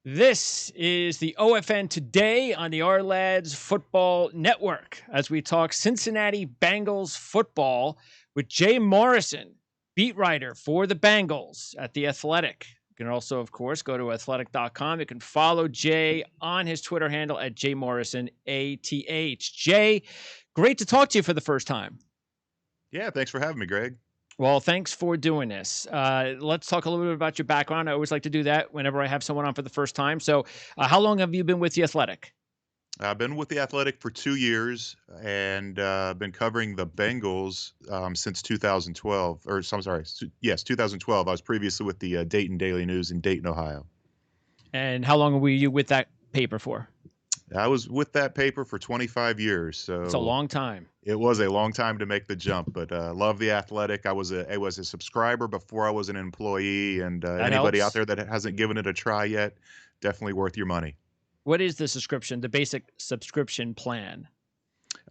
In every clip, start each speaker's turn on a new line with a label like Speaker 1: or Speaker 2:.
Speaker 1: This is the OFN Today on the Our Lads Football Network as we talk Cincinnati Bengals football with Jay Morrison, beat writer for the Bengals at The Athletic. You can also, of course, go to athletic.com. You can follow Jay on his Twitter handle at JMorrisonATH. Jay, great to talk to you for the first time.
Speaker 2: Yeah, thanks for having me, Greg.
Speaker 1: Well, thanks for doing this. Let's talk a little bit about your background. I always like to do that whenever I have someone on for the first time. So, how long have you been with The Athletic?
Speaker 2: I've been with the Athletic for 2 years and been covering the Bengals since 2012. Or, I'm sorry, yes, 2012. I was previously with the Dayton Daily News in Dayton, Ohio.
Speaker 1: And how long were you with that paper for?
Speaker 2: I was with that paper for 25 years,
Speaker 1: It's a
Speaker 2: so
Speaker 1: long time.
Speaker 2: it was a long time to make the jump. But love the Athletic. I was a subscriber before I was an employee, and
Speaker 1: That
Speaker 2: anybody out
Speaker 1: helps.
Speaker 2: there that hasn't given it a try yet, definitely worth your money.
Speaker 1: What is the subscription, the basic subscription plan?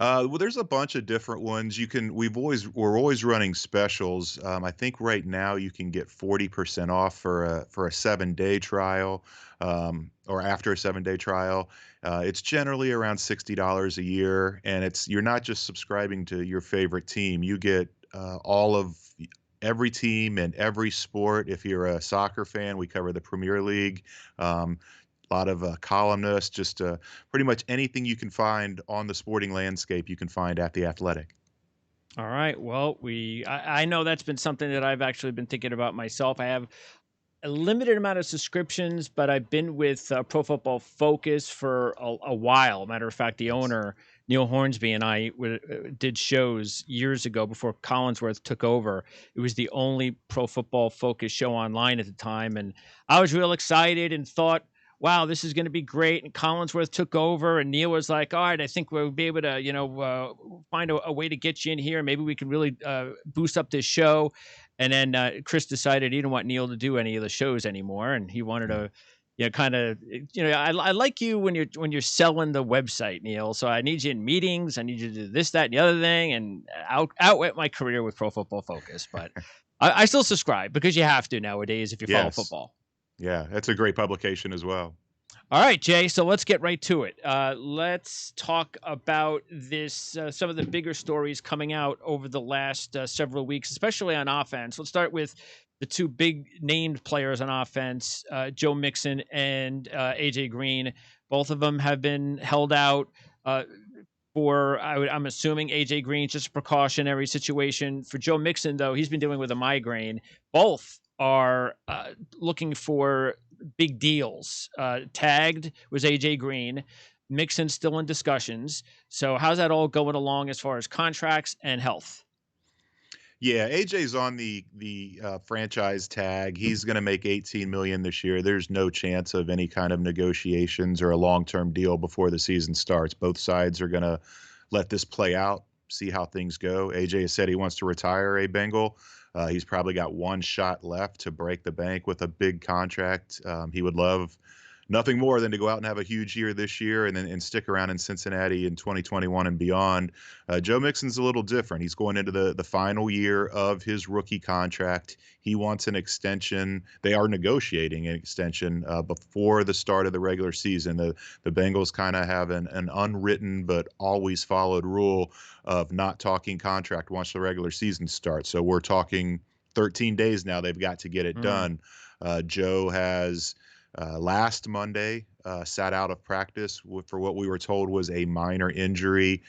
Speaker 2: Well, there's a bunch of different ones. We're always running specials. I think right now you can get 40% off for a 7-day trial, or after a 7-day trial. It's generally around $60 a year, and you're not just subscribing to your favorite team. You get all of every team and every sport. If you're a soccer fan, we cover the Premier League. A lot of columnists, just pretty much anything you can find on the sporting landscape, you can find at The Athletic.
Speaker 1: All right. Well, I know that's been something that I've actually been thinking about myself. I have a limited amount of subscriptions, but I've been with Pro Football Focus for a while. Matter of fact, the
Speaker 2: Yes.
Speaker 1: owner, Neil Hornsby, and I did shows years ago before Collinsworth took over. It was the only Pro Football Focus show online at the time. And I was real excited and thought, wow, this is going to be great. And Collinsworth took over, and Neil was like, all right, I think we'll be able to, find a way to get you in here. Maybe we can really boost up this show. And then Chris decided he didn't want Neil to do any of the shows anymore, and he wanted
Speaker 2: Mm.
Speaker 1: to, kind of, I like you when you're selling the website, Neil. So I need you in meetings. I need you to do this, that, and the other thing, and outwit my career with Pro Football Focus. But I still subscribe because you have to nowadays if you follow
Speaker 2: Yes.
Speaker 1: football.
Speaker 2: Yeah, that's a great publication as well.
Speaker 1: All right, Jay. So let's get right to it. Let's talk about this. Some of the bigger stories coming out over the last several weeks, especially on offense. Let's start with the two big named players on offense, Joe Mixon and AJ Green. Both of them have been held out I'm assuming AJ Green, just a precautionary situation. For Joe Mixon, though, he's been dealing with a migraine. Both are looking for big deals. Tagged was AJ Green. Mixon's still in discussions. So how's that all going along as far as contracts and health?
Speaker 2: Yeah, AJ's on the franchise tag. He's going to make 18 million this year. There's no chance of any kind of negotiations or a long-term deal before the season starts. Both sides are going to let this play out, see how things go. AJ has said he wants to retire a Bengal. He's probably got one shot left to break the bank with a big contract. He would love nothing more than to go out and have a huge year this year and stick around in Cincinnati in 2021 and beyond. Joe Mixon's a little different. He's going into the final year of his rookie contract. He wants an extension. They are negotiating an extension before the start of the regular season. The Bengals kind of have an unwritten but always followed rule of not talking contract once the regular season starts. So we're talking 13 days now. They've got to get it
Speaker 1: Mm.
Speaker 2: done. Joe has last Monday sat out of practice for what we were told was a minor injury.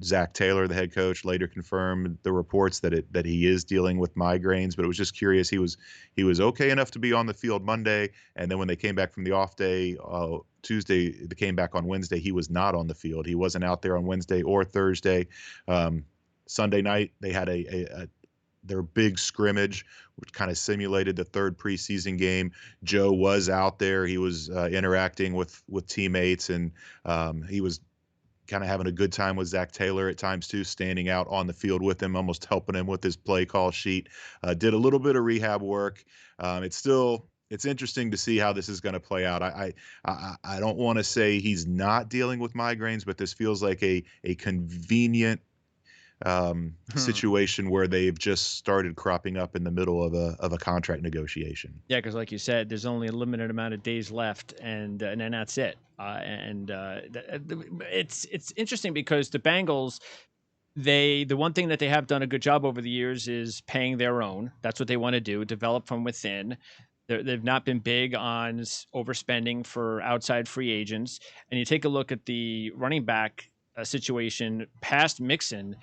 Speaker 2: Zach Taylor, the head coach, later confirmed the reports that he is dealing with migraines. But it was just curious. He was okay enough to be on the field Monday, and then when they came back from the off day Tuesday, they came back on Wednesday. He was not on the field. He wasn't out there on Wednesday or Thursday. Sunday night they had their big scrimmage, which kind of simulated the third preseason game. Joe was out there. He was interacting with teammates, and he was kind of having a good time with Zach Taylor at times too, standing out on the field with him, almost helping him with his play call sheet. Did a little bit of rehab work. It's interesting to see how this is going to play out. I don't want to say he's not dealing with migraines, but this feels like a convenient situation where they've just started cropping up in the middle of a contract negotiation.
Speaker 1: Yeah, because like you said, there's only a limited amount of days left, and then that's it. It's interesting because the Bengals, the one thing that they have done a good job over the years is paying their own. That's what they want to do, develop from within. They've not been big on overspending for outside free agents. And you take a look at the running back situation past Mixon,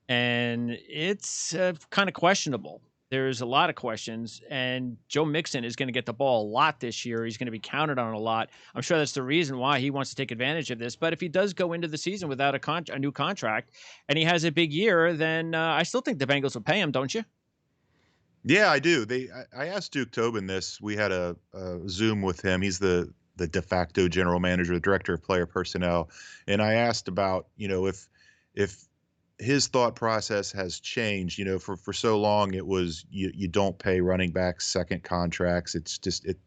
Speaker 1: and it's kind of questionable. There's a lot of questions, and Joe Mixon is going to get the ball a lot this year. He's going to be counted on a lot. I'm sure that's the reason why he wants to take advantage of this. But if he does go into the season without a new contract and he has a big year, then I still think the Bengals will pay him, don't you?
Speaker 2: Yeah, I do. I asked Duke Tobin this. We had a Zoom with him. He's the de facto general manager, the director of player personnel, and I asked about, if his thought process has changed. For so long it was you don't pay running backs second contracts. It's just it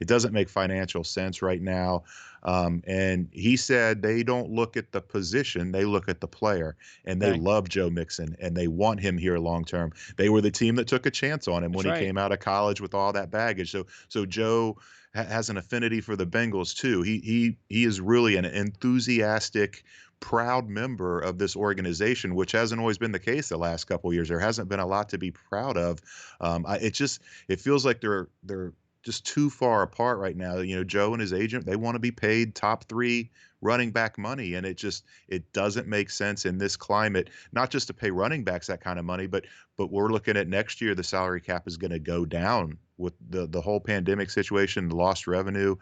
Speaker 2: doesn't make financial sense right now. And he said they don't look at the position, they look at the player, and they
Speaker 1: Okay,
Speaker 2: love Joe Mixon and they want him here long term. They were the team that took a chance on him
Speaker 1: that's
Speaker 2: when he
Speaker 1: right.
Speaker 2: came out of college with all that baggage. So Joe has an affinity for the Bengals too. He is really an enthusiastic, proud member of this organization, which hasn't always been the case the last couple of years. There hasn't been a lot to be proud of. It feels like they're just too far apart right now. Joe and his agent, they want to be paid top three running back money, and it doesn't make sense in this climate, not just to pay running backs that kind of money, but we're looking at next year, the salary cap is going to go down with the whole pandemic situation, the lost revenue.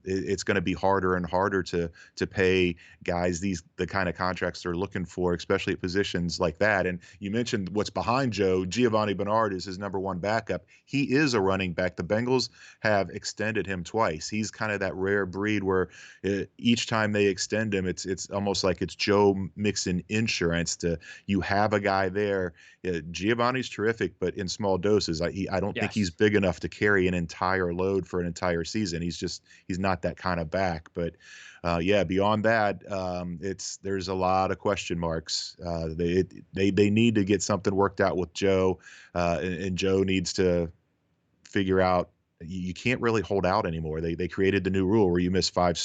Speaker 2: It's going to be harder and harder to pay guys the kind of contracts they're looking for, especially at positions like that. And you mentioned what's behind Joe. Giovanni Bernard is his number one backup. He is a running back. The Bengals have extended him twice. He's kind of that rare breed where each time they extend him, it's almost like it's Joe Mixon insurance. You have a guy there. Giovanni's terrific, but in small doses. I don't think he's
Speaker 1: Yes.
Speaker 2: big enough to carry an entire load for an entire season. He's not that kind of back. But yeah, beyond that, there's a lot of question marks. They need to get something worked out with Joe, and Joe needs to figure out you can't really hold out anymore. They created the new rule where you miss five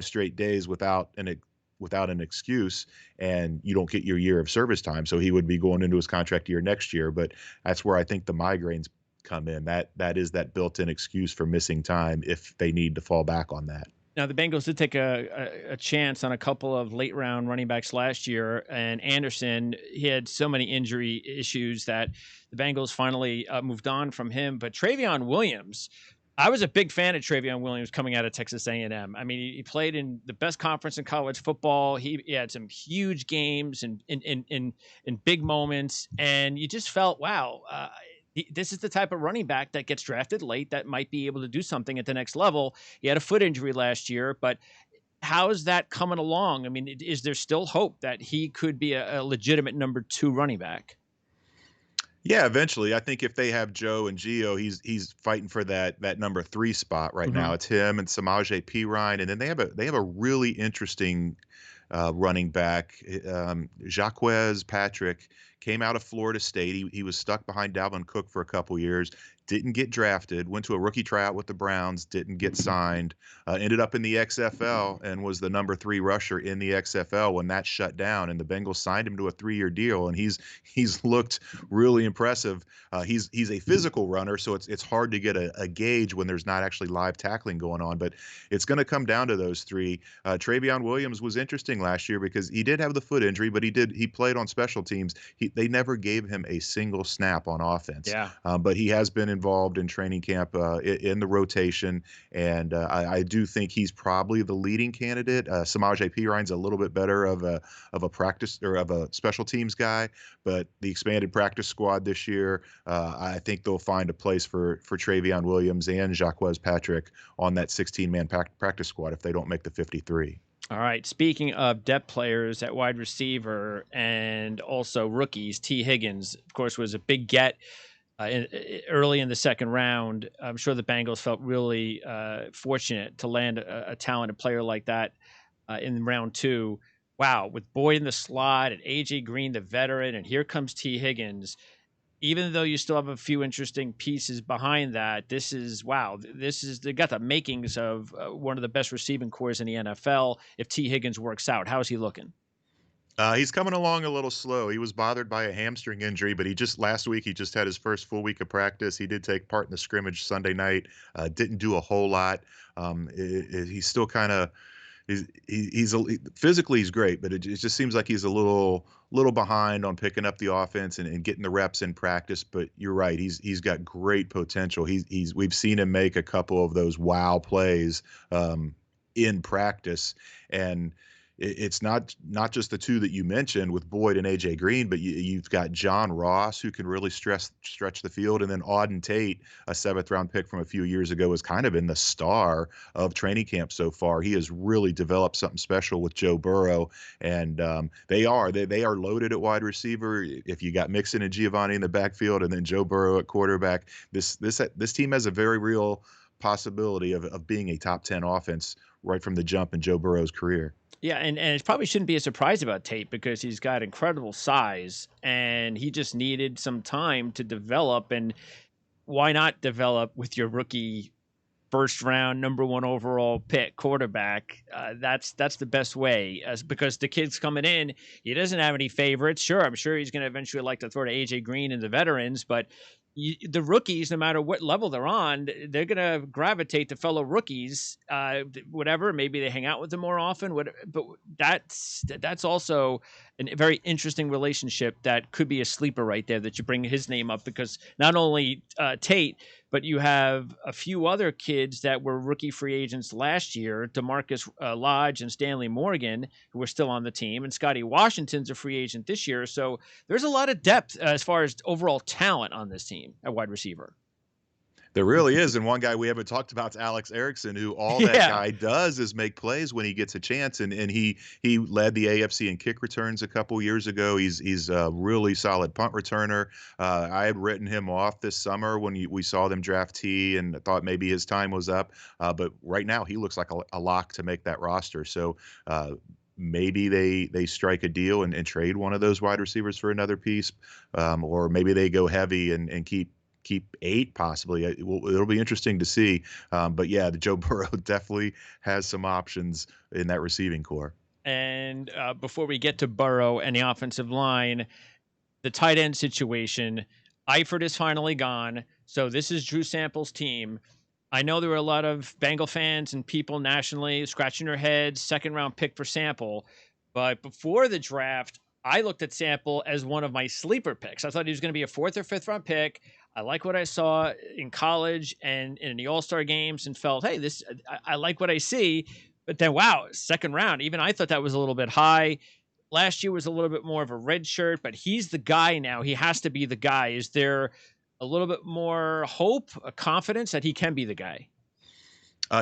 Speaker 2: straight days without an excuse, and you don't get your year of service time. So he would be going into his contract year next year. But that's where I think the migraines come in. That is that built-in excuse for missing time if they need to fall back on that.
Speaker 1: Now the Bengals did take a chance on a couple of late round running backs last year, and Anderson, he had so many injury issues that the Bengals finally moved on from him. But Travion Williams, I was a big fan of Travion Williams coming out of Texas A&M. I mean, he played in the best conference in college football. He had some huge games and in big moments, and you just felt, wow. This is the type of running back that gets drafted late that might be able to do something at the next level. He had a foot injury last year, but how's that coming along? I mean, is there still hope that he could be a legitimate number two running back?
Speaker 2: Yeah, eventually. I think if they have Joe and Gio, he's fighting for that number three spot right
Speaker 1: Hmm.
Speaker 2: now. It's him and Samaje Perine, and then they have a really interesting running back. Jaquez Patrick came out of Florida State. He was stuck behind Dalvin Cook for a couple years. Didn't get drafted. Went to a rookie tryout with the Browns. Didn't get signed. Ended up in the XFL and was the number three rusher in the XFL when that shut down. And the Bengals signed him to a 3-year deal. And he's looked really impressive. He's a physical runner, so it's hard to get a gauge when there's not actually live tackling going on. But it's going to come down to those three. Travion Williams was interesting last year because he did have the foot injury, but he played on special teams. They never gave him a single snap on offense,
Speaker 1: Yeah.
Speaker 2: but he has been involved in training camp in the rotation, and I do think he's probably the leading candidate. Samaje Perine's a little bit better of a practice or of a special teams guy, but the expanded practice squad this year, I think they'll find a place for Travion Williams and Jaquez Patrick on that 16-man practice squad if they don't make the 53.
Speaker 1: All right. Speaking of depth players at wide receiver and also rookies, T. Higgins, of course, was a big get early in the second round. I'm sure the Bengals felt really fortunate to land a talented player like that in round two. wow, with Boyd in the slot and AJ Green, the veteran, and here comes T. Higgins. Even though you still have a few interesting pieces behind that, this is wow. This is they got the makings of one of the best receiving cores in the NFL. If T. Higgins works out, how's he looking?
Speaker 2: He's coming along a little slow. He was bothered by a hamstring injury, but he just last week he just had his first full week of practice. He did take part in the scrimmage Sunday night. Didn't do a whole lot. He's still kind of physically he's great, but it just seems like he's a little behind on picking up the offense and getting the reps in practice. But you're right, he's got great potential. He's we've seen him make a couple of those wow plays in practice, and it's not just the two that you mentioned with Boyd and AJ Green, but you've got John Ross who can really stretch the field, and then Auden Tate, a seventh round pick from a few years ago, has kind of been the star of training camp so far. He has really developed something special with Joe Burrow, and they are loaded at wide receiver. If you got Mixon and Giovanni in the backfield, and then Joe Burrow at quarterback, this team has a very real possibility of being a top 10 offense right from the jump in Joe Burrow's career.
Speaker 1: Yeah, and it probably shouldn't be a surprise about Tate because he's got incredible size and he just needed some time to develop. And why not develop with your rookie first round number one overall pick quarterback? That's the best way, as because the kid's coming in, he doesn't have any favorites. Sure, I'm sure he's going to eventually like to throw to AJ Green and the veterans, but the rookies, no matter what level they're on, they're going to gravitate to fellow rookies, whatever. Maybe they hang out with them more often. But that's also a very interesting relationship that could be a sleeper right there. That you bring his name up because not only Tate, but you have a few other kids that were rookie free agents last year, DeMarcus Lodge and Stanley Morgan, who are still on the team, and Scotty Washington's a free agent this year. So there's a lot of depth as far as overall talent on this team at wide receiver.
Speaker 2: There really is, and one guy we haven't talked about is Alex Erickson, who all that
Speaker 1: Yeah.
Speaker 2: guy does is make plays when he gets a chance, and he led the AFC in kick returns a couple years ago. He's a really solid punt returner. I had written him off this summer when we saw them draft T, and thought maybe his time was up. But right now, he looks like a lock to make that roster. So. Maybe they strike a deal and trade one of those wide receivers for another piece, or maybe they go heavy and keep eight possibly. It'll be interesting to see. But yeah, the Joe Burrow definitely has some options in that receiving core.
Speaker 1: And before we get to Burrow and the offensive line, the tight end situation, Eifert is finally gone. So this is Drew Sample's team. I know there were a lot of Bengal fans and people nationally scratching their heads, second round pick for Sample. But before the draft, I looked at Sample as one of my sleeper picks. I thought he was going to be a fourth or fifth round pick. I like what I saw in college and in the All Star games, and felt, hey, I like what I see. But then, wow, second round. Even I thought that was a little bit high. Last year was a little bit more of a red shirt, but he's the guy now. He has to be the guy. Is there a little bit more hope, a confidence that he can be the guy?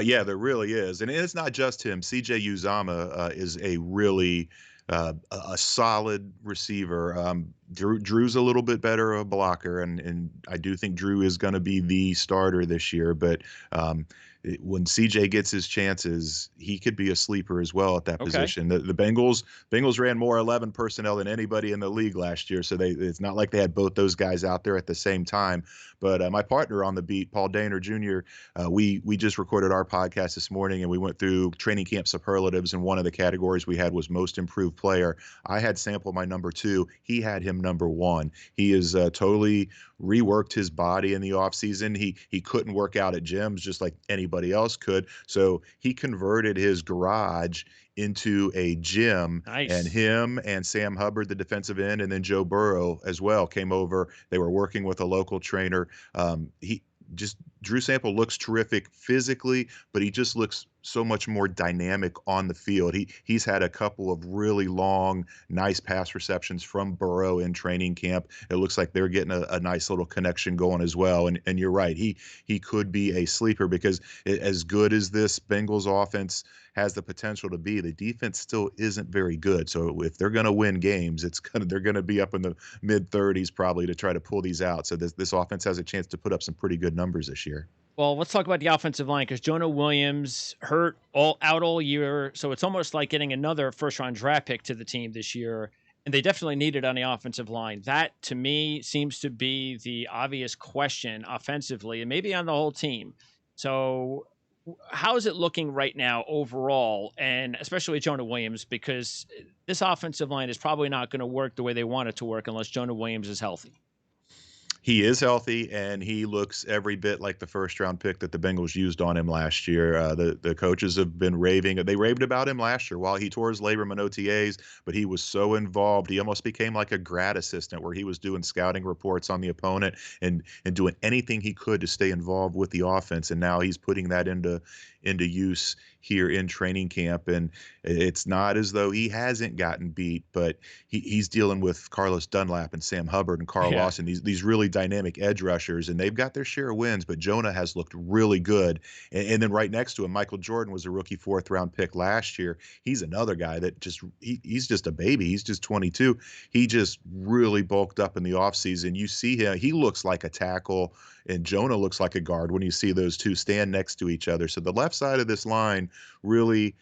Speaker 2: Yeah, there really is, and it's not just him. CJ Uzama is a really a solid receiver. Drew's a little bit better a blocker, and I do think Drew is going to be the starter this year. But when CJ gets his chances, he could be a sleeper as well at that
Speaker 1: Okay.
Speaker 2: position. The Bengals ran more 11 personnel than anybody in the league last year, so it's not like they had both those guys out there at the same time. But my partner on the beat, Paul Daner Jr., we just recorded our podcast this morning, and we went through training camp superlatives, and one of the categories we had was most improved player. I had Sample my number 2. He had him number 1. He is totally reworked his body in the offseason. He couldn't work out at gyms just like anybody else could, so he converted his garage into a gym, and
Speaker 1: Nice.
Speaker 2: him and Sam Hubbard, the defensive end, and then Joe Burrow as well came over. They were working with a local trainer. He just Drew Sample looks terrific physically, but he just looks so much more dynamic on the field. He's had a couple of really long, nice pass receptions from Burrow in training camp. It looks like they're getting a nice little connection going as well. And you're right, he could be a sleeper because as good as this Bengals offense has the potential to be, the defense still isn't very good. So if they're going to win games, they're going to be up in the mid 30s probably to try to pull these out. So this offense has a chance to put up some pretty good numbers this year.
Speaker 1: Well, let's talk about the offensive line because Jonah Williams hurt all year, so it's almost like getting another first round draft pick to the team this year, and they definitely need it on the offensive line. That to me seems to be the obvious question offensively, and maybe on the whole team. So, how is it looking right now overall, and especially with Jonah Williams because this offensive line is probably not going to work the way they want it to work unless Jonah Williams is healthy.
Speaker 2: He is healthy, and he looks every bit like the first round pick that the Bengals used on him last year. The coaches have been raving. They raved about him last year while he tore his labrum in OTAs, but he was so involved. He almost became like a grad assistant where he was doing scouting reports on the opponent and doing anything he could to stay involved with the offense. And now he's putting that into use here in training camp. And it's not as though he hasn't gotten beat, but he's dealing with Carlos Dunlap and Sam Hubbard and Carl
Speaker 1: Yeah.
Speaker 2: Lawson, these really dynamic edge rushers, and they've got their share of wins, but Jonah has looked really good. And then right next to him, Michael Jordan was a rookie fourth round pick last year. He's another guy that he's just a baby. He's just 22. He just really bulked up in the offseason. You see him, he looks like a tackle, and Jonah looks like a guard when you see those two stand next to each other. So the left side of this line really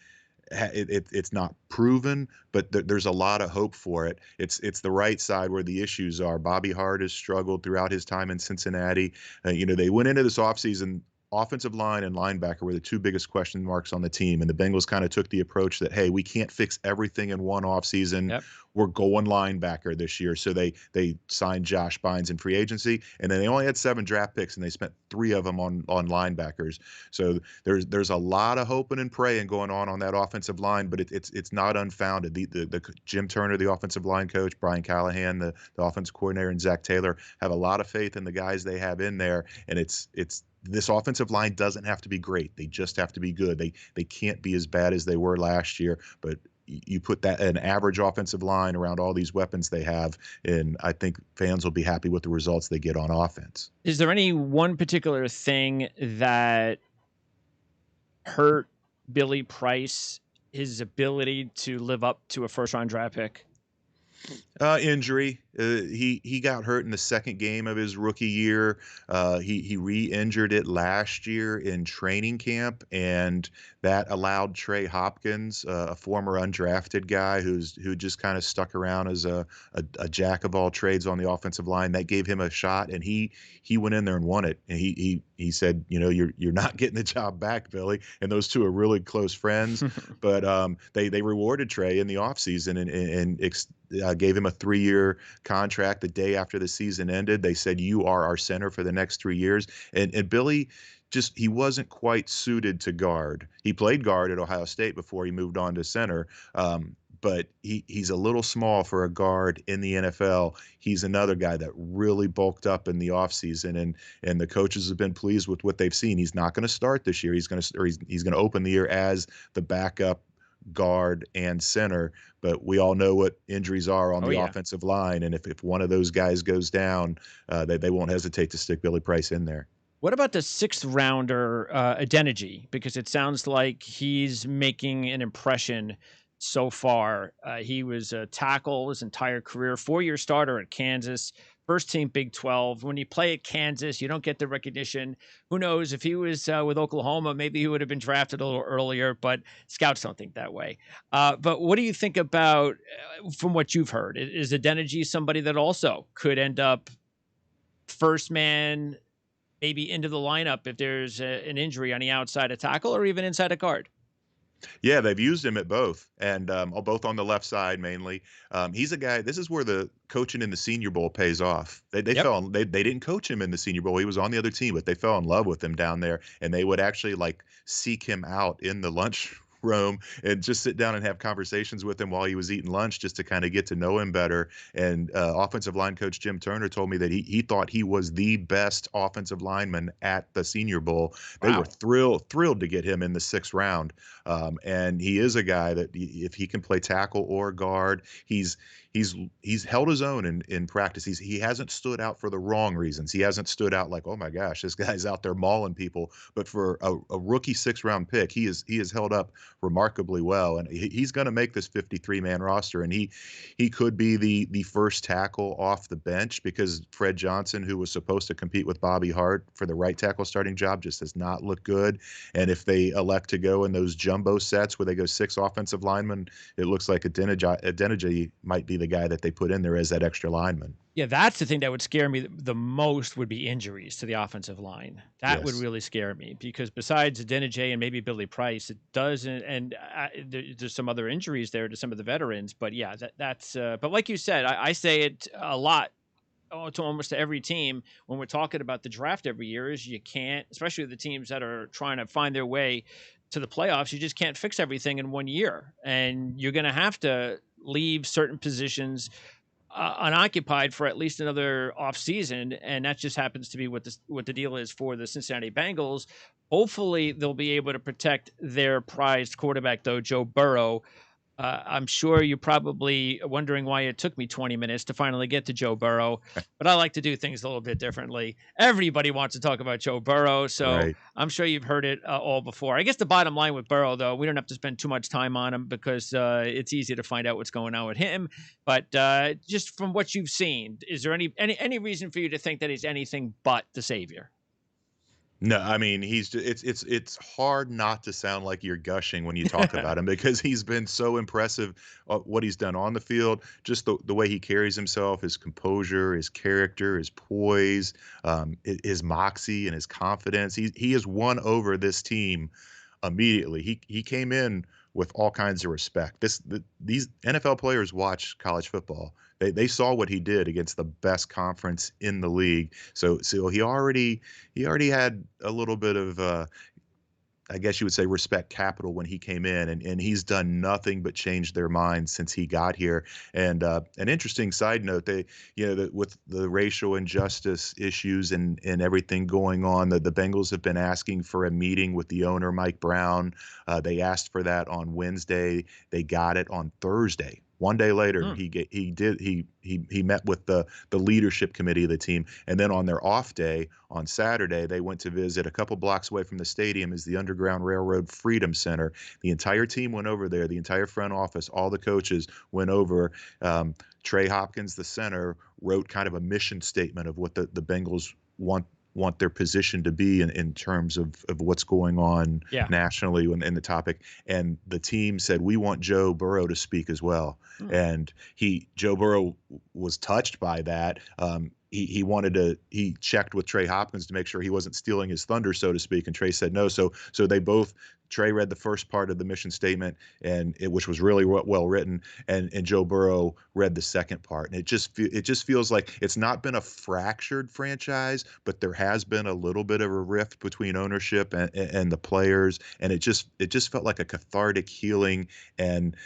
Speaker 2: it's not proven, but there's a lot of hope for it. It's the right side where the issues are. Bobby Hart has struggled throughout his time in Cincinnati. They went into this offseason. Offensive line and linebacker were the two biggest question marks on the team. And the Bengals kind of took the approach that, hey, we can't fix everything in one offseason.
Speaker 1: Yep.
Speaker 2: We're going linebacker this year. So they signed Josh Bynes in free agency, and then they only had 7 draft picks, and they spent 3 of them on linebackers. So there's a lot of hoping and praying going on that offensive line, but it's not unfounded. The Jim Turner, the offensive line coach, Brian Callahan, the offensive coordinator, and Zach Taylor have a lot of faith in the guys they have in there, and it's this offensive line doesn't have to be great. They just have to be good. They can't be as bad as they were last year, but you put that an average offensive line around all these weapons they have, and I think fans will be happy with the results they get on offense.
Speaker 1: Is there any one particular thing that hurt Billy Price, his ability to live up to a first round draft pick?
Speaker 2: Injury. He got hurt in the second game of his rookie year. He re-injured it last year in training camp, and that allowed Trey Hopkins, a former undrafted guy who just kind of stuck around as a jack of all trades on the offensive line. That gave him a shot, and he went in there and won it. And he said, you're not getting the job back, Billy. And those two are really close friends. But they rewarded Trey in the offseason and gave him a 3-year contract the day after the season ended. They said, you are our center for the next 3 years. And Billy he wasn't quite suited to guard. He played guard at Ohio State before he moved on to center. But he's a little small for a guard in the NFL. He's another guy that really bulked up in the offseason, and the coaches have been pleased with what they've seen. He's not going to start this year. He's going to open the year as the backup guard and center, but we all know what injuries are on
Speaker 1: Oh,
Speaker 2: the
Speaker 1: yeah.
Speaker 2: offensive line, and if one of those guys goes down, they won't hesitate to stick Billy Price in there.
Speaker 1: What about the sixth rounder, Adeniji? Because it sounds like he's making an impression so far. He was a tackle his entire career, 4-year starter at Kansas, first team Big 12. When you play at Kansas, you don't get the recognition. Who knows if he was with Oklahoma, maybe he would have been drafted a little earlier, but scouts don't think that way. But what do you think about, from what you've heard, is Adeniji somebody that also could end up first man, maybe into the lineup if there's an injury on the outside of tackle or even inside a guard?
Speaker 2: Yeah, they've used him at both, and both on the left side mainly. He's a guy. This is where the coaching in the Senior Bowl pays off.
Speaker 1: Yep.
Speaker 2: They didn't coach him in the Senior Bowl. He was on the other team, but they fell in love with him down there, and they would actually like seek him out in the lunch room and just sit down and have conversations with him while he was eating lunch, just to kind of get to know him better. And offensive line coach Jim Turner told me that he thought he was the best offensive lineman at the Senior Bowl. They were
Speaker 1: Wow.
Speaker 2: thrilled to get him in the 6th round. And he is a guy that if he can play tackle or guard, he's held his own in practice. He hasn't stood out for the wrong reasons. He hasn't stood out like, oh my gosh, this guy's out there mauling people. But for a rookie 6th round pick, he has held up remarkably well, and he's going to make this 53-man roster, and he could be the first tackle off the bench because Fred Johnson, who was supposed to compete with Bobby Hart for the right tackle starting job, just does not look good. And if they elect to go in those jumbo sets where they go 6 offensive linemen, it looks like Adeniji might be the guy that they put in there as that extra lineman.
Speaker 1: Yeah, that's the thing that would scare me the most would be injuries to the offensive line. That would
Speaker 2: Yes.
Speaker 1: really scare me because besides Adeniji and maybe Billy Price, it doesn't. And there's some other injuries there to some of the veterans. But yeah, that's. But like you said, I say it a lot. To almost every team when we're talking about the draft every year is you can't, especially the teams that are trying to find their way to the playoffs, you just can't fix everything in one year, and you're going to have to leave certain positions unoccupied for at least another offseason, and that just happens to be what the deal is for the Cincinnati Bengals. Hopefully, they'll be able to protect their prized quarterback, though, Joe Burrow. I'm sure you're probably wondering why it took me 20 minutes to finally get to Joe Burrow, but I like to do things a little bit differently. Everybody wants to talk about Joe Burrow, so
Speaker 2: Right.
Speaker 1: I'm sure you've heard it all before. I guess the bottom line with Burrow, though, we don't have to spend too much time on him because it's easy to find out what's going on with him. But just from what you've seen, is there any reason for you to think that he's anything but the savior?
Speaker 2: No, I mean, it's hard not to sound like you're gushing when you talk about him because he's been so impressive, what he's done on the field, just the way he carries himself, his composure, his character, his poise, his moxie and his confidence. He has won over this team immediately. He came in with all kinds of respect. These NFL players watch college football. They saw what he did against the best conference in the league. So he already had a little bit of I guess you would say respect capital when he came in, and he's done nothing but change their minds since he got here. And an interesting side note, that with the racial injustice issues and everything going on, the Bengals have been asking for a meeting with the owner, Mike Brown. They asked for that on Wednesday. They got it on Thursday. One day later,
Speaker 1: Hmm.
Speaker 2: he met with the leadership committee of the team, and then on their off day on Saturday, they went to visit a couple blocks away from the stadium is the Underground Railroad Freedom Center. The entire team went over there. The entire front office, all the coaches went over. Trey Hopkins, the center, wrote kind of a mission statement of what the Bengals want their position to be in terms of what's going on
Speaker 1: Yeah.
Speaker 2: nationally in the topic. And the team said, we want Joe Burrow to speak as well.
Speaker 1: Hmm.
Speaker 2: And Joe Burrow was touched by that. He checked with Trey Hopkins to make sure he wasn't stealing his thunder, so to speak. And Trey said no. So they both, Trey read the first part of the mission statement which was really well written. And Joe Burrow read the second part. And it just feels like it's not been a fractured franchise, but there has been a little bit of a rift between ownership and the players. And it just felt like a cathartic healing. And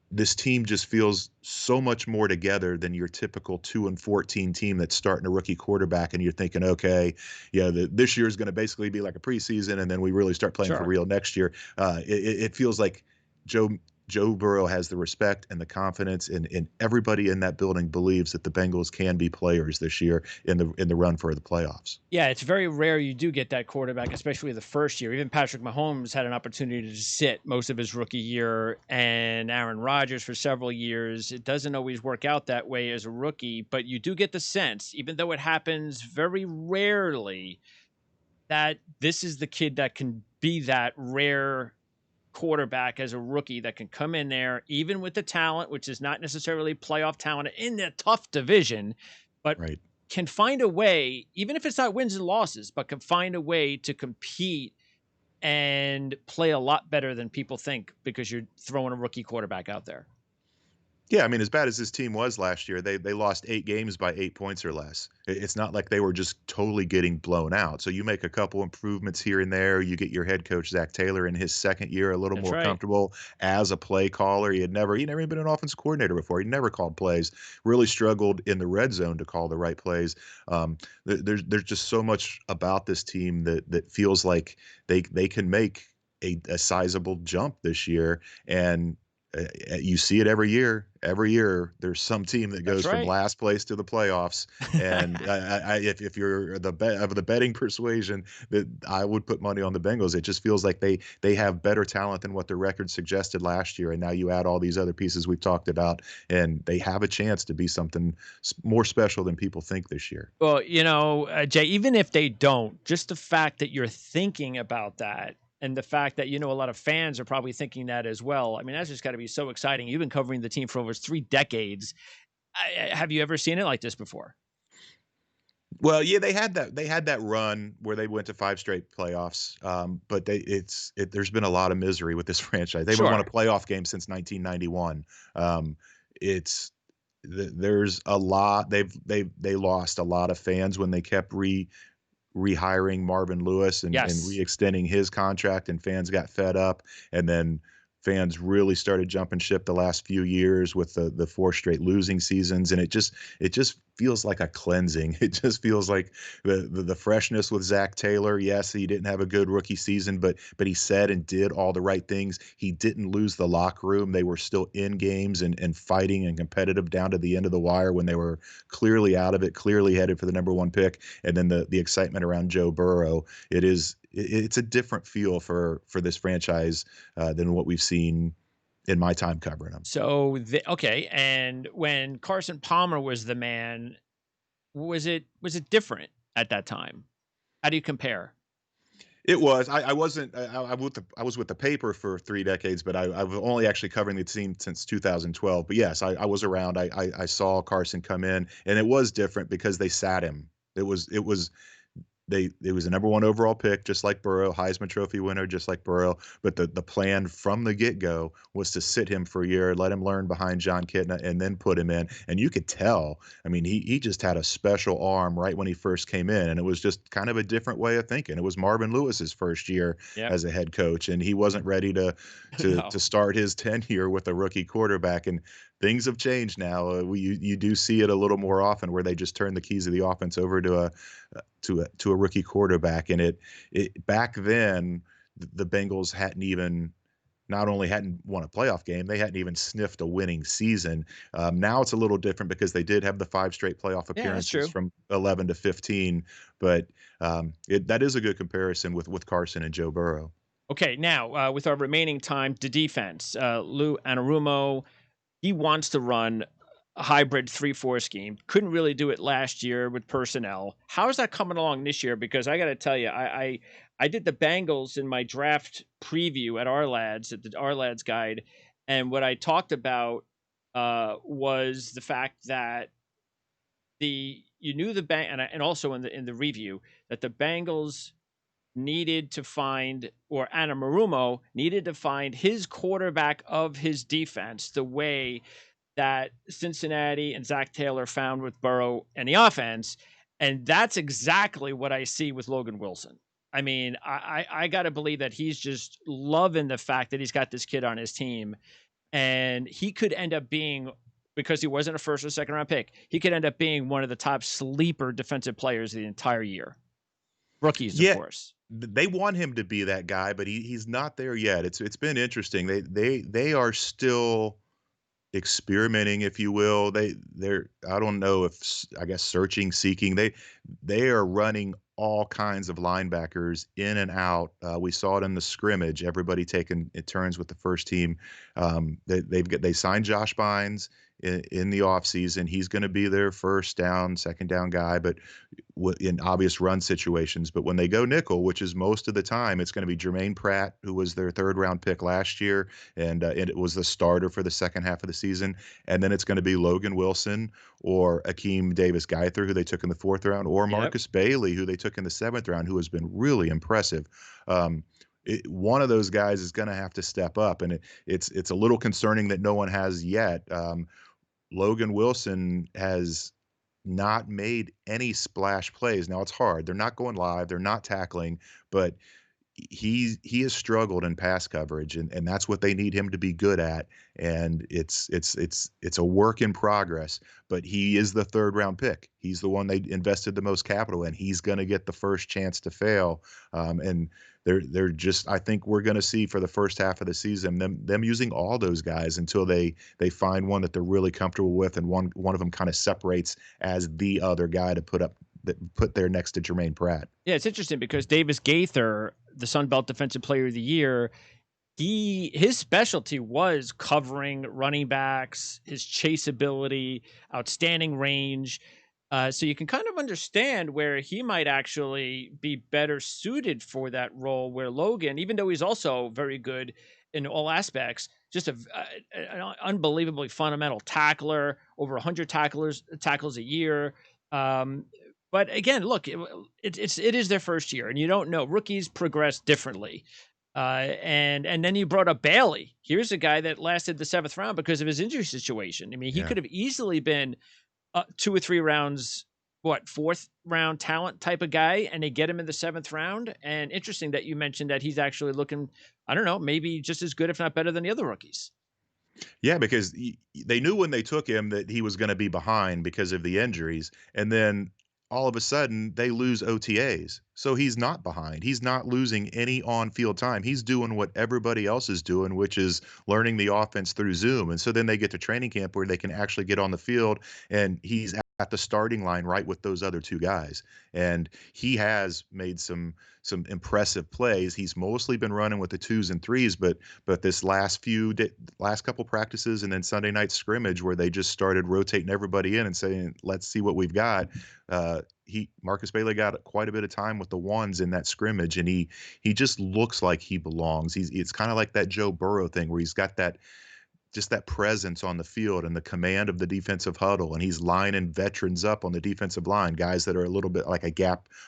Speaker 2: this team just feels so much more together than your typical 2-14 team that's starting a rookie quarterback, and you're thinking, okay, yeah, this year is going to basically be like a preseason, and then we really start playing for
Speaker 1: Sure.
Speaker 2: real next year. It feels like Joe Joe Burrow has the respect and the confidence, and everybody in that building believes that the Bengals can be players this year in the run for the playoffs.
Speaker 1: Yeah, it's very rare you do get that quarterback, especially the first year. Even Patrick Mahomes had an opportunity to sit most of his rookie year, and Aaron Rodgers for several years. It doesn't always work out that way as a rookie, but you do get the sense, even though it happens very rarely, that this is the kid that can be that rare quarterback as a rookie that can come in there, even with the talent, which is not necessarily playoff talent in a tough division, but
Speaker 2: Right.
Speaker 1: can find a way, even if it's not wins and losses, but can find a way to compete and play a lot better than people think because you're throwing a rookie quarterback out there.
Speaker 2: Yeah, I mean, as bad as this team was last year, they lost 8 games by 8 points or less. It's not like they were just totally getting blown out. So you make a couple improvements here and there. You get your head coach Zach Taylor in his second year a little
Speaker 1: That's
Speaker 2: more
Speaker 1: right.
Speaker 2: comfortable as a play caller. He never even been an offense coordinator before. He never called plays. Really struggled in the red zone to call the right plays. There's just so much about this team that feels like they can make a sizable jump this year. And You see it every year. Every year, there's some team that
Speaker 1: That's
Speaker 2: goes from
Speaker 1: right.
Speaker 2: last place to the playoffs, and if you're the betting persuasion, that I would put money on the Bengals. It just feels like they have better talent than what the record suggested last year, and now you add all these other pieces we've talked about, and they have a chance to be something more special than people think this year.
Speaker 1: Well, Jay, even if they don't, just the fact that you're thinking about that and the fact that, a lot of fans are probably thinking that as well. I mean, that's just got to be so exciting. You've been covering the team for over 3 decades. Have you ever seen it like this before?
Speaker 2: Well, yeah, they had that run where they went to 5 straight playoffs, but there's been a lot of misery with this franchise. They haven't won a
Speaker 1: Sure.
Speaker 2: playoff game since 1991. It's there's a lot they lost a lot of fans when they kept rehiring Marvin Lewis and
Speaker 1: Yes.
Speaker 2: re-extending his contract, and fans got fed up, and then fans really started jumping ship the last few years with the 4 straight losing seasons, and it just feels like a cleansing. It just feels like the freshness with Zach Taylor. Yes, he didn't have a good rookie season, but he said and did all the right things. He didn't lose the locker room. They were still in games and fighting and competitive down to the end of the wire when they were clearly out of it, clearly headed for the number 1 pick. And then the excitement around Joe Burrow, it's a different feel for this franchise than what we've seen in my time covering them.
Speaker 1: So, okay. And when Carson Palmer was the man, was it different at that time? How do you compare?
Speaker 2: It was. I wasn't. I was with the paper for 3 decades, but I've only actually covering the team since 2012. But yes, I was around. I saw Carson come in, and it was different because they sat him. It was it was a number 1 overall pick, just like Burrow, Heisman Trophy winner, just like Burrow. But the plan from the get go was to sit him for a year, let him learn behind John Kitna, and then put him in. And you could tell. I mean, he just had a special arm right when he first came in, and it was just kind of a different way of thinking. It was Marvin Lewis's first year
Speaker 1: Yep.
Speaker 2: as a head coach, and he wasn't ready to to
Speaker 1: No.
Speaker 2: to start his tenure with a rookie quarterback. And things have changed now. You do see it a little more often where they just turn the keys of the offense over to a rookie quarterback. And it back then the Bengals hadn't even not only hadn't won a playoff game, they hadn't even sniffed a winning season. Now it's a little different because they did have the 5 straight playoff
Speaker 1: Yeah, that's
Speaker 2: appearances
Speaker 1: true.
Speaker 2: from 11 to 15. But that is a good comparison with Carson and Joe Burrow.
Speaker 1: Okay, now with our remaining time, the defense, Lou Anarumo, he wants to run a hybrid 3-4 scheme. Couldn't really do it last year with personnel. How is that coming along this year? Because I got to tell you, I did the Bengals in my draft preview at our lads at the our lads guide, and what I talked about was the fact that the you knew the bang and also in the review that the Bengals needed to find, or Anamurumo needed to find his quarterback of his defense the way that Cincinnati and Zach Taylor found with Burrow and the offense. And that's exactly what I see with Logan Wilson. I mean, I got to believe that he's just loving the fact that he's got this kid on his team. And he could end up being, because he wasn't a first or second round pick, he could end up being one of the top sleeper defensive players of the entire year. Rookies, of
Speaker 2: Yeah,
Speaker 1: course.
Speaker 2: they want him to be that guy, but he's not there yet. It's been interesting. They are still experimenting, if you will. They're I don't know if I guess searching, seeking. They are running all kinds of linebackers in and out. We saw it in the scrimmage. Everybody taking it turns with the first team. They signed Josh Bynes in the offseason. He's going to be their first down, second down guy, but in obvious run situations. But when they go nickel, which is most of the time, it's going to be Jermaine Pratt, who was their 3rd round pick last year, and it was the starter for the second half of the season. And then it's going to be Logan Wilson or Akeem Davis Gaither, who they took in the 4th round, or
Speaker 1: Yep.
Speaker 2: Marcus Bailey, who they took in the 7th round, who has been really impressive. One of those guys is going to have to step up, and it's a little concerning that no one has yet. Logan Wilson has not made any splash plays. Now it's hard. They're not going live. They're not tackling, but he has struggled in pass coverage, and that's what they need him to be good at. And it's a work in progress. But he is the third round pick. He's the one they invested the most capital in. He's going to get the first chance to fail. And they're just I think we're going to see for the first half of the season them using all those guys until they find one that they're really comfortable with, and one of them kind of separates as the other guy to put there next to Jermaine Pratt.
Speaker 1: Yeah, it's interesting because Davis Gaither, the Sun Belt Defensive Player of the Year, his specialty was covering running backs, his chase ability, outstanding range. So you can kind of understand where he might actually be better suited for that role. Where Logan, even though he's also very good in all aspects, just an unbelievably fundamental tackler, over 100 tackles a year. Um, but again, look, it is their first year, and you don't know. Rookies progress differently. And then you brought up Bailey. Here's a guy that lasted the seventh round because of his injury situation. I mean, he
Speaker 2: Yeah.
Speaker 1: could have easily been 2 or 3 rounds, what, fourth round talent type of guy, and they get him in the seventh round. And interesting that you mentioned that he's actually looking, I don't know, maybe just as good, if not better than the other rookies.
Speaker 2: Yeah, because they knew when they took him that he was going to be behind because of the injuries, and then all of a sudden they lose OTAs. So he's not behind. He's not losing any on-field time. He's doing what everybody else is doing, which is learning the offense through Zoom. And so then they get to training camp where they can actually get on the field, and he's at the starting line right with those other two guys. And he has made some impressive plays. He's mostly been running with the twos and threes, but this last couple practices and then Sunday night scrimmage where they just started rotating everybody in and saying, "Let's see what we've got." He Marcus Bailey got quite a bit of time with the ones in that scrimmage, and he just looks like he belongs. It's kind of like that Joe Burrow thing where he's got that just that presence on the field and the command of the defensive huddle. And he's lining veterans up on the defensive line, guys that are a little bit like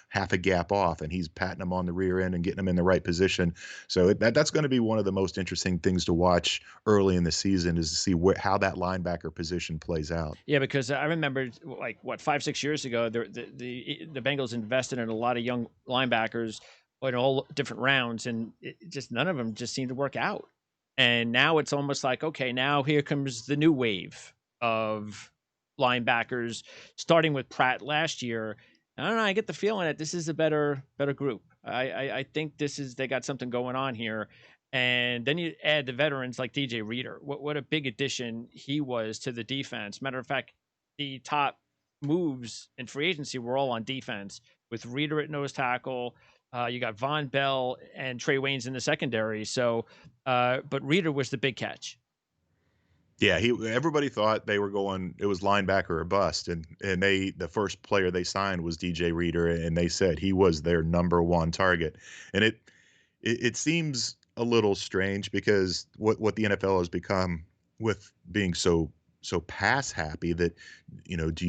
Speaker 2: half a gap off, and he's patting them on the rear end and getting them in the right position. So that's going to be one of the most interesting things to watch early in the season is to see how that linebacker position plays out.
Speaker 1: Yeah, because I remember like what 5 6 years ago, the Bengals invested in a lot of young linebackers in all different rounds, and just none of them just seemed to work out. And now it's almost like, okay, now here comes the new wave of linebackers, starting with Pratt last year. I don't know. I get the feeling that this is a better group. I think they got something going on here. And then you add the veterans like DJ Reader. What a big addition he was to the defense. Matter of fact, the top moves in free agency were all on defense with Reader at nose tackle. You got Von Bell and Trey Waynes in the secondary. So, but Reader was the big catch.
Speaker 2: Yeah, everybody thought they were going it was linebacker or bust, and the first player they signed was DJ Reader, and they said he was their number one target. And it seems a little strange because what the NFL has become with being so pass happy that do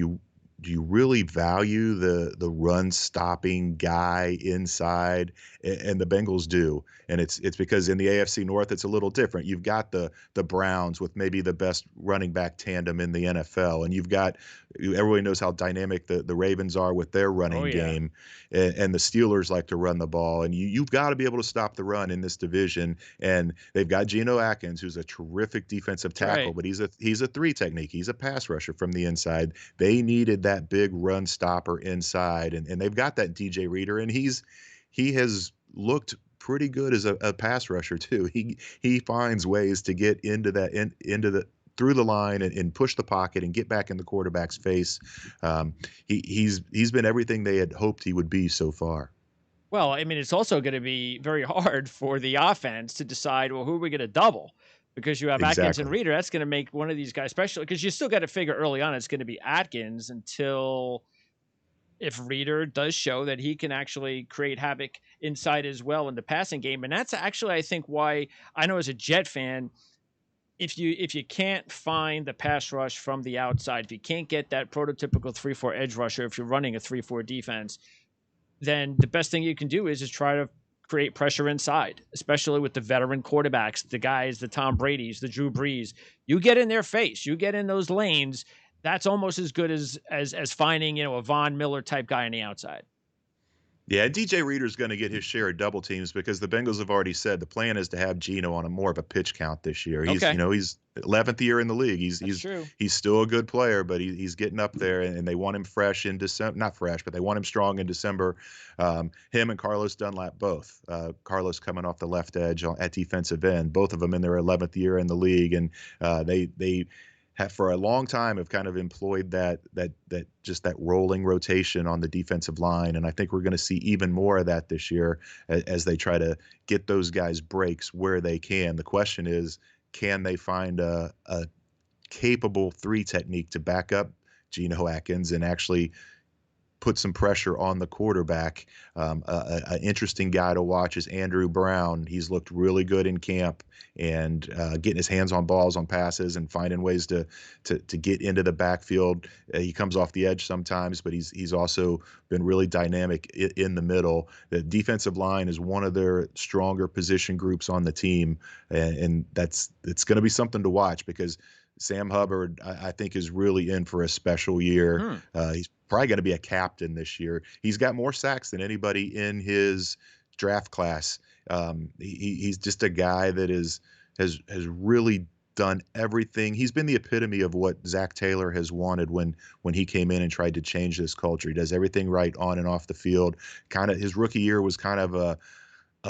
Speaker 2: you really value the run stopping guy inside? And the Bengals do, and it's because in the AFC North it's a little different. You've got the Browns with maybe the best running back tandem in the NFL, and you've got everybody knows how dynamic the Ravens are with their
Speaker 1: Oh
Speaker 2: running
Speaker 1: yeah,
Speaker 2: game, and the Steelers like to run the ball, and you've got to be able to stop the run in this division. And they've got Geno Atkins, who's a terrific defensive
Speaker 1: that's
Speaker 2: tackle,
Speaker 1: right.
Speaker 2: but he's a three technique. He's a pass rusher from the inside. They needed that big run stopper inside, and they've got that DJ Reader, and he has looked pretty good as a pass rusher too. He finds ways to get into the through the line and push the pocket and get back in the quarterback's face. He's been everything they had hoped he would be so far.
Speaker 1: Well, I mean, it's also going to be very hard for the offense to decide, well, who are we going to double? Because you have Atkins and
Speaker 2: Exactly.
Speaker 1: Reader. That's going to make one of these guys special because you still got to figure early on it's going to be Atkins until if Reader does show that he can actually create havoc inside as well in the passing game. And that's actually, I think, why I know as a Jet fan, if you can't find the pass rush from the outside, if you can't get that prototypical 3-4 edge rusher, if you're running a 3-4 defense, then the best thing you can do is just try to create pressure inside, especially with the veteran quarterbacks, the guys, the Tom Brady's, the Drew Brees. You get in their face, you get in those lanes. That's almost as good as finding a Von Miller type guy on the outside.
Speaker 2: Yeah, DJ Reader's going to get his share of double teams because the Bengals have already said the plan is to have Geno on a more of a pitch count this year. He's,
Speaker 1: Okay,
Speaker 2: he's 11th year in the league. He's
Speaker 1: that's
Speaker 2: he's
Speaker 1: true.
Speaker 2: he's still a good player, but he's getting up there, and they want him fresh in December. Not fresh, but they want him strong in December. Him and Carlos Dunlap both. Carlos coming off the left edge at defensive end, both of them in their 11th year in the league, and they have for a long time have kind of employed that just that rolling rotation on the defensive line, and I think we're going to see even more of that this year as they try to get those guys breaks where they can. The question is, can they find a capable three technique to back up Geno Atkins and actually put some pressure on the quarterback. An interesting guy to watch is Andrew Brown. He's looked really good in camp and getting his hands on balls on passes and finding ways to get into the backfield. He comes off the edge sometimes, but he's also been really dynamic in the middle. The defensive line is one of their stronger position groups on the team, and it's going to be something to watch because Sam Hubbard, I think, is really in for a special year.
Speaker 1: Hmm.
Speaker 2: He's probably going to be a captain this year. He's got more sacks than anybody in his draft class. He's just a guy that has really done everything. He's been the epitome of what Zach Taylor has wanted when he came in and tried to change this culture. He does everything right on and off the field. Kind of his rookie year was kind of a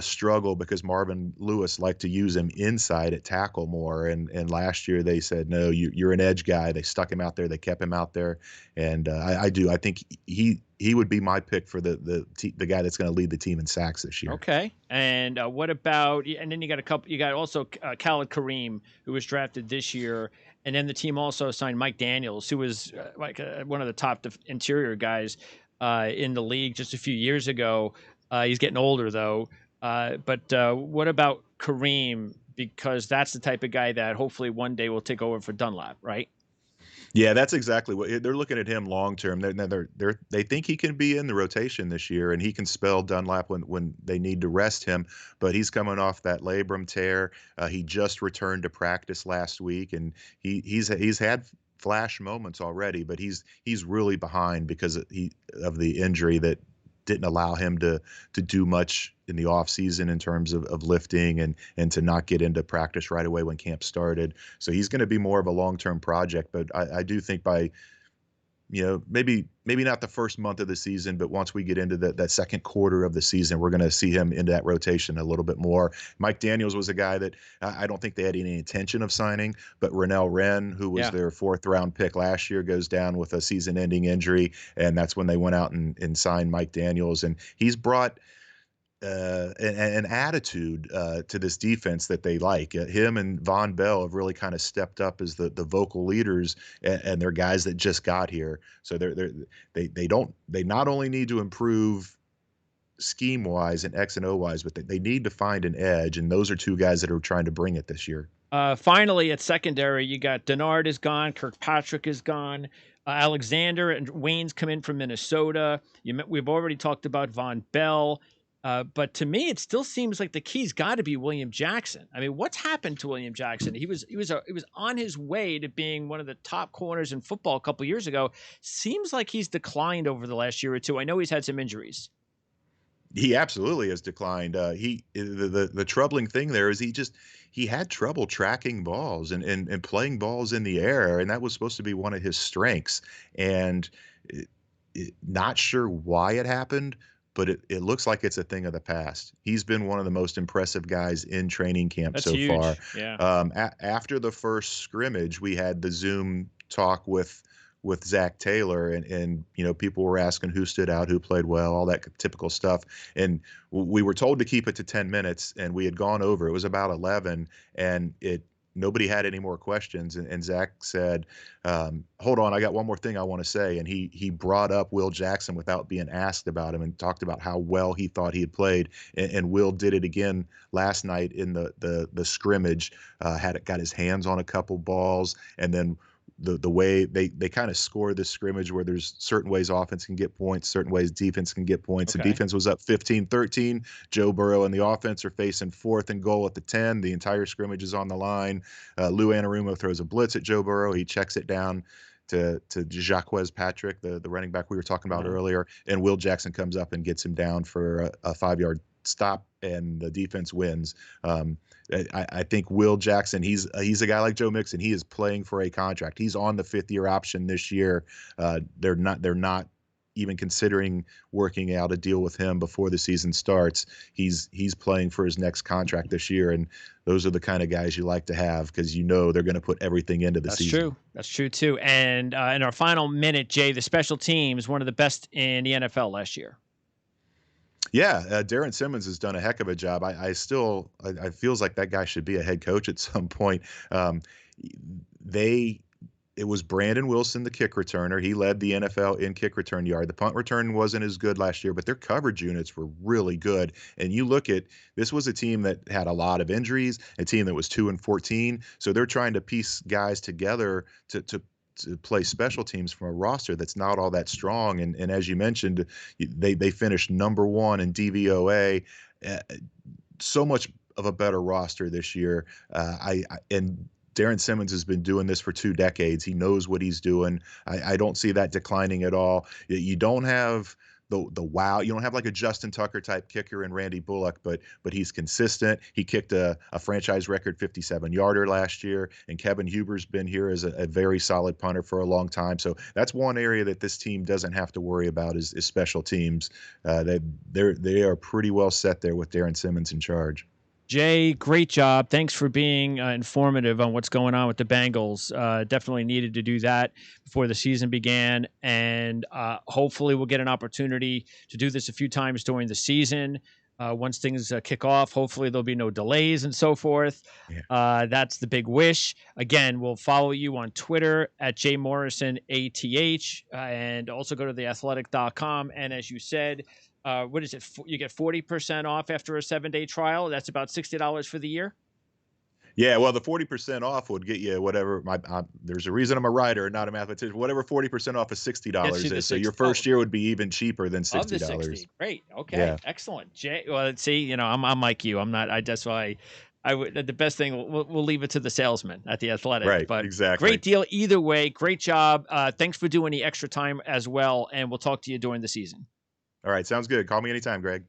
Speaker 2: struggle because Marvin Lewis liked to use him inside at tackle more. And last year they said, no, you're an edge guy. They stuck him out there. They kept him out there. And I think he would be my pick for the guy that's going to lead the team in sacks this year.
Speaker 1: Okay. And what about, and then you got a couple, you got also Khalid Kareem, who was drafted this year. And then the team also signed Mike Daniels, who was one of the top interior guys in the league just a few years ago. He's getting older, though. But what about Kareem? Because that's the type of guy that hopefully one day will take over for Dunlap, right?
Speaker 2: Yeah, that's exactly what they're looking at him long term. They think he can be in the rotation this year, and he can spell Dunlap when they need to rest him. But he's coming off that labrum tear. He just returned to practice last week, and he's had flash moments already, but he's really behind because of the injury that didn't allow him to do much in the off season in terms of lifting and to not get into practice right away when camp started. So he's going to be more of a long-term project, but I do think by, maybe not the first month of the season, but once we get into that second quarter of the season, we're going to see him into that rotation a little bit more. Mike Daniels was a guy that I don't think they had any intention of signing, but Rennell Wren, who was
Speaker 1: Yeah.
Speaker 2: their fourth round pick last year, goes down with a season ending injury. And that's when they went out and signed Mike Daniels. And he's brought an attitude to this defense that they like. Him and Von Bell have really kind of stepped up as the vocal leaders, and they're guys that just got here. So they not only need to improve scheme wise and X and O wise, but they need to find an edge, and those are two guys that are trying to bring it this year.
Speaker 1: Finally, at secondary, you got Denard is gone, Kirkpatrick is gone, Alexander and Wayne's come in from Minnesota. We've already talked about Von Bell, but to me, it still seems like the key's got to be William Jackson. I mean, what's happened to William Jackson? He was on his way to being one of the top corners in football a couple years ago. Seems like he's declined over the last year or two. I know he's had some injuries.
Speaker 2: He absolutely has declined. The troubling thing there is he had trouble tracking balls and playing balls in the air, and that was supposed to be one of his strengths. And not sure why it happened, but it looks like it's a thing of the past. He's been one of the most impressive guys in training camp
Speaker 1: That's
Speaker 2: so far.
Speaker 1: huge. Yeah.
Speaker 2: After the first scrimmage, we had the Zoom talk with Zach Taylor, and people were asking who stood out, who played well, all that typical stuff. And we were told to keep it to 10 minutes, and we had gone over. It was about 11, and nobody had any more questions. And Zach said, hold on, I got one more thing I want to say. And he brought up Will Jackson without being asked about him and talked about how well he thought he had played. And Will did it again last night in the scrimmage, got his hands on a couple balls, and then the way they kind of score this scrimmage where there's certain ways offense can get points, certain ways defense can get points.
Speaker 1: Okay.
Speaker 2: The defense was up 15-13. Joe Burrow and the offense are facing 4th and goal at the 10. The entire scrimmage is on the line. Lou Anarumo throws a blitz at Joe Burrow. He checks it down to Jacquez Patrick, the running back we were talking about
Speaker 1: Uh,
Speaker 2: earlier, and Will Jackson comes up and gets him down for a 5 yard stop, and the defense wins. Um, I think Will Jackson, he's a guy like Joe Mixon. He is playing for a contract. He's on the 5th year option this year. They're not even considering working out a deal with him before the season starts. He's playing for his next contract this year, and those are the kind of guys you like to have because you know they're going to put everything into the
Speaker 1: that's
Speaker 2: season.
Speaker 1: true. That's true too. And in our final minute, Jay, the special teams, one of the best in the NFL last year.
Speaker 2: Yeah, Darren Simmons has done a heck of a job. I feels like that guy should be a head coach at some point. Um, they it was Brandon Wilson, the kick returner. He led the NFL in kick return yard. The punt return wasn't as good last year, but their coverage units were really good. And you look at this was a team that had a lot of injuries, a team that was 2-14. So they're trying to piece guys together to play special teams from a roster that's not all that strong. And as you mentioned, they finished number one in DVOA. Uh, so much of a better roster this year. And Darren Simmons has been doing this for 2 decades. He knows what he's doing. I don't see that declining at all. You don't have the wow. You don't have like a Justin Tucker type kicker in Randy Bullock, but he's consistent. He kicked a franchise record 57-yarder last year, and Kevin Huber's been here as a very solid punter for a long time. So that's one area that this team doesn't have to worry about is special teams. They are pretty well set there with Darren Simmons in charge.
Speaker 1: Jay, great job. Thanks for being informative on what's going on with the Bengals. Definitely needed to do that before the season began. And hopefully, we'll get an opportunity to do this a few times during the season. Once things kick off, hopefully, there'll be no delays and so forth.
Speaker 2: Yeah.
Speaker 1: That's the big wish. Again, we'll follow you on Twitter at JMorrisonATH and also go to theathletic.com. And as you said, what is it? You get 40% off after a 7-day trial. That's about $60 for the year.
Speaker 2: Yeah, well, the 40% off would get you whatever. There's a reason I'm a writer and not a mathematician. Whatever 40% off of sixty
Speaker 1: Gets you
Speaker 2: dollars
Speaker 1: the
Speaker 2: is. So
Speaker 1: six.
Speaker 2: your first year would be even cheaper than
Speaker 1: Of
Speaker 2: sixty
Speaker 1: the
Speaker 2: dollars.
Speaker 1: 60. Great. Okay.
Speaker 2: Yeah,
Speaker 1: Excellent. Jay. Well, see, I'm like you. I'm not. I That's why I would. The best thing. We'll leave it to the salesman at the Athletic.
Speaker 2: right,
Speaker 1: But great
Speaker 2: exactly.
Speaker 1: deal either way. Great job. Thanks for doing the extra time as well. And we'll talk to you during the season.
Speaker 2: All right, sounds good. Call me anytime, Greg.